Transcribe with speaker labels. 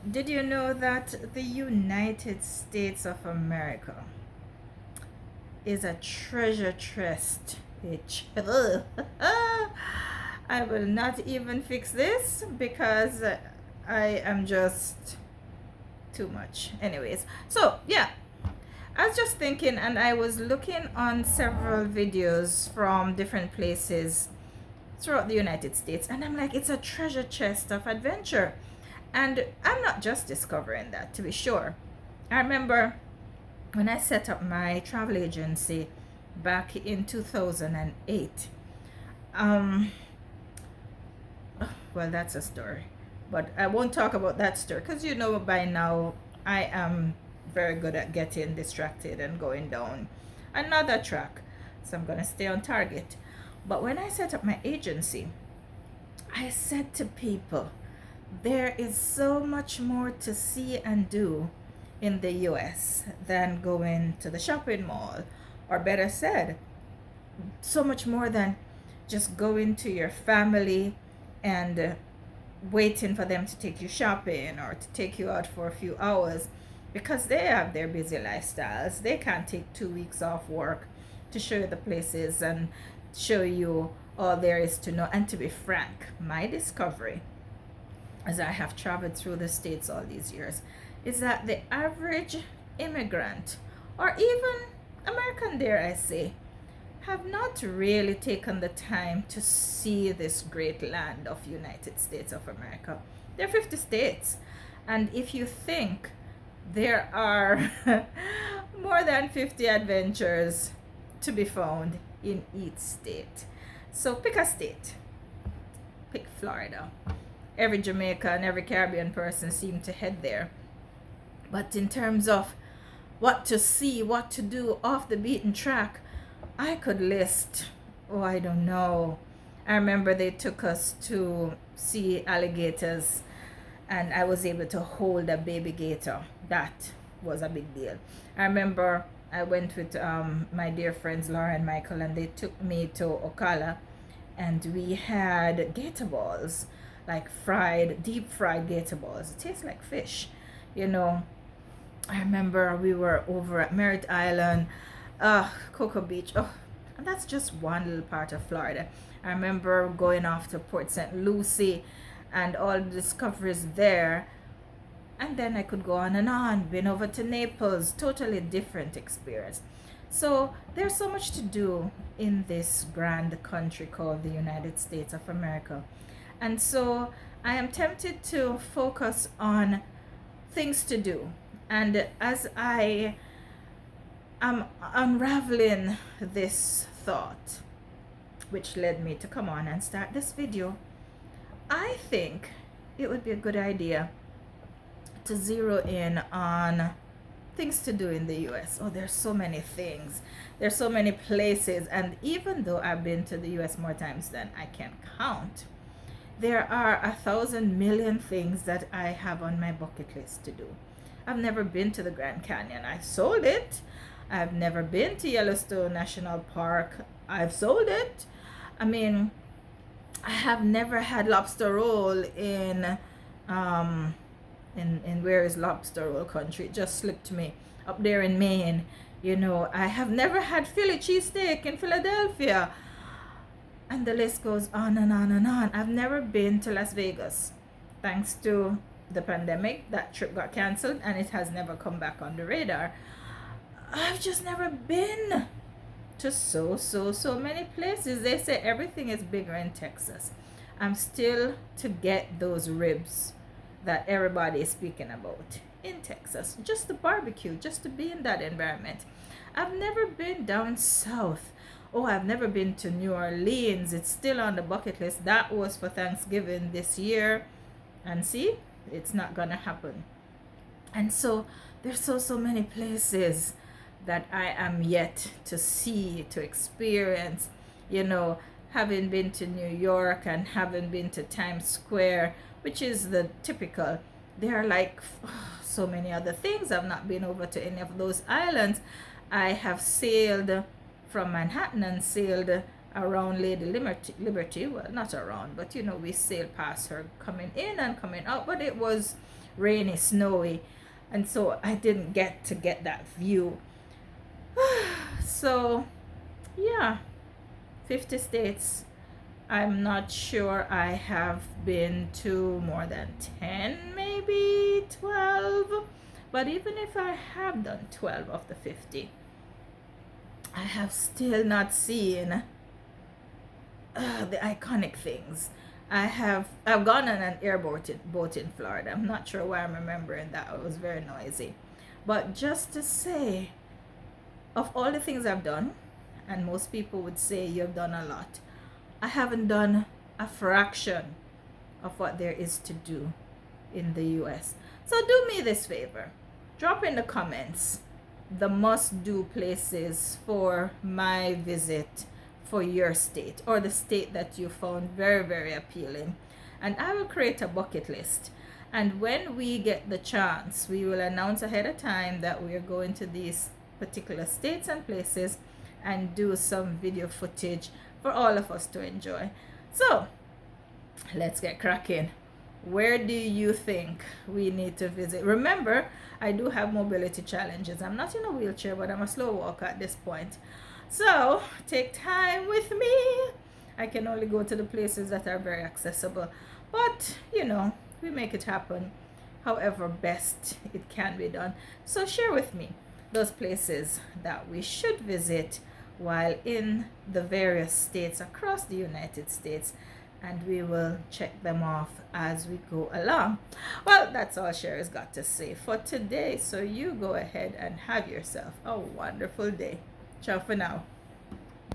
Speaker 1: Did you know that the United States of America is a treasure chest, bitch? I will not even fix this because I am just too much. Anyways, so yeah, I was just thinking, and I was looking on several videos from different places throughout the United States, and I'm like, it's a treasure chest of adventure. And I'm not just discovering that, to be sure. I remember when I set up my travel agency back in 2008. Um, well, that's a story, but I won't talk about that story because you know by now I am very good at getting distracted and going down another track. So I'm going to stay on target. But when I set up my agency, I said to people, there is so much more to see and do in the US than going to the shopping mall, or better said, so much more than just going to your family and waiting for them to take you shopping or to take you out for a few hours, because they have their busy lifestyles. They can't take 2 weeks off work to show you the places and show you all there is to know. And to be frank, my discovery as I have traveled through the States all these years is that the average immigrant, or even American, dare I say, have not really taken the time to see this great land of United States of America. There are 50 states, and if you think there are more than 50 adventures to be found in each state. So pick a state. Pick Florida. Every Jamaican and every Caribbean person seem to head there. But in terms of what to see, what to do off the beaten track, I could list, oh, I don't know. I remember they took us to see alligators, and I was able to hold a baby gator. That was a big deal. I remember I went with my dear friends Laura and Michael, and they took me to Ocala, and we had gator balls, like fried, deep fried gator balls. It tastes like fish, you know. I remember we were over at Merritt Island, Cocoa Beach. Oh, and that's just one little part of Florida. I remember going off to Port St. Lucie and all the discoveries there. And then I could go on and on. Been over to Naples, totally different experience. So there's so much to do in this grand country called the United States of America. And so I am tempted to focus on things to do. And as I am unraveling this thought, which led me to come on and start this video, I think it would be a good idea to zero in on things to do in the US. Oh, there's so many things. There's so many places. And even though I've been to the US more times than I can count, there are 1,000,000,000 things that I have on my bucket list to do. I've never been to the Grand Canyon. I sold it. I've never been to Yellowstone National Park. I've sold it. I mean, I have never had lobster roll in where is lobster roll country? It just slipped me. Up there in Maine. You know, I have never had Philly cheesesteak in Philadelphia. And the list goes on and on and on. I've never been to Las Vegas. Thanks to the pandemic, that trip got canceled and it has never come back on the radar. I've just never been to so many places. They say everything is bigger in Texas. I'm still to get those ribs that everybody is speaking about in Texas. Just to barbecue, just to be in that environment. I've never been down south. Oh, I've never been to New Orleans. It's still on the bucket list. That was for Thanksgiving this year. And see, it's not gonna happen. And so there's so many places that I am yet to see, to experience. You know, having been to New York and having been to Times Square, which is the typical, there are like so many other things. I've not been over to any of those islands. I have sailed from Manhattan and sailed around Lady Liberty. Well, not around, but you know, we sailed past her coming in and coming out, but it was rainy, snowy, and so I didn't get to get that view. So yeah, 50 states. I'm not sure I have been to more than 10, maybe 12. But even if I have done 12 of the 50, I have still not seen the iconic things. I've gone on an boat in Florida. I'm not sure why I'm remembering that. It was very noisy. But just to say, of all the things I've done, and most people would say you've done a lot, I haven't done a fraction of what there is to do in the US. So do me this favor. Drop in the comments the must-do places for my visit for your state, or the state that you found very, very appealing. And I will create a bucket list. And when we get the chance, we will announce ahead of time that we are going to these particular states and places and do some video footage for all of us to enjoy. So let's get cracking. Where do you think we need to visit? Remember, I do have mobility challenges. I'm not in a wheelchair, but I'm a slow walker at this point. So take time with me. I can only go to the places that are very accessible. But, you know, we make it happen however best it can be done. So share with me those places that we should visit while in the various states across the United States, and we will check them off as we go along. Well, that's all Sherry's got to say for today. So you go ahead and have yourself a wonderful day. Ciao for now.